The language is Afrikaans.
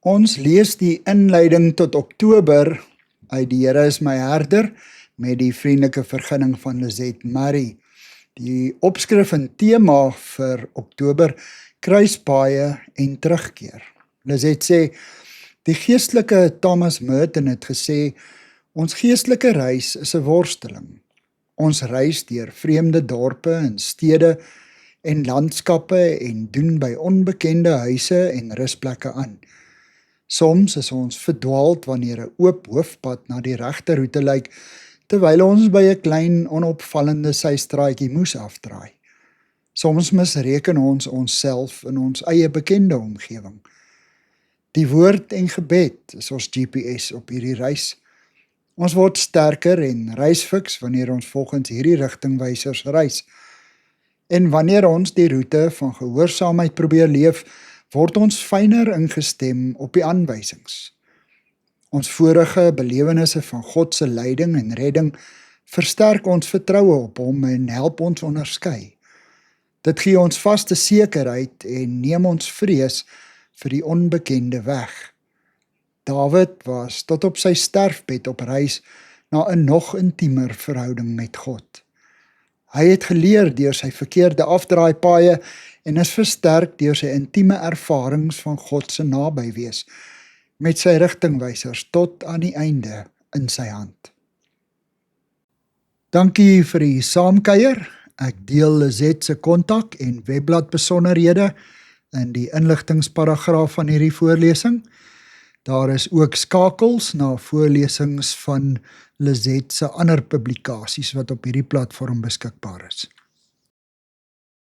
Ons lees die inleiding tot Oktober uit Die Here is my herder met die vriendelike vergunning van Lizette Murray. Die opskrif en tema vir Oktober: kruispaaie en terugkeer. Lizette sê, die geestelike Thomas Merton het gesê, ons geestelike reis is 'n worsteling. Ons reis deur vreemde dorpe en stede en landskappe en doen by onbekende huise en rusplekke aan. Soms is ons verdwaald wanneer 'n oop hoofpad na die regte roete lyk, terwyl ons by 'n klein onopvallende systraatjie moes afdraai. Soms misreken ons onsself in ons eie bekende omgewing. Die woord en gebed is ons GPS op hierdie reis. Ons word sterker en reisfiks wanneer ons volgens hierdie rigtingwysers reis. En wanneer ons die roete van gehoorsaamheid probeer leef, word ons fyner ingestem op die aanwysings. Ons vorige belewennisse van God se leiding en redding versterk ons vertroue op hom en help ons onderskei. Dit gee ons vaste sekerheid en neem ons vrees vir die onbekende weg. Dawid was tot op sy sterfbed op reis na 'n nog intiemer verhouding met God. Hy het geleer deur sy verkeerde afdraaipaaie en is versterk deur sy intieme ervarings van God se nabywees, met sy rigtingwysers tot aan die einde in sy hand. Dankie vir die saamkuier. Ek deel Lizette se kontak en webblad besonderhede in die inligtingsparagraaf van hierdie voorlesing. Daar is ook skakels na voorlesings van Lizette se ander publikasies wat op hierdie platform beskikbaar is.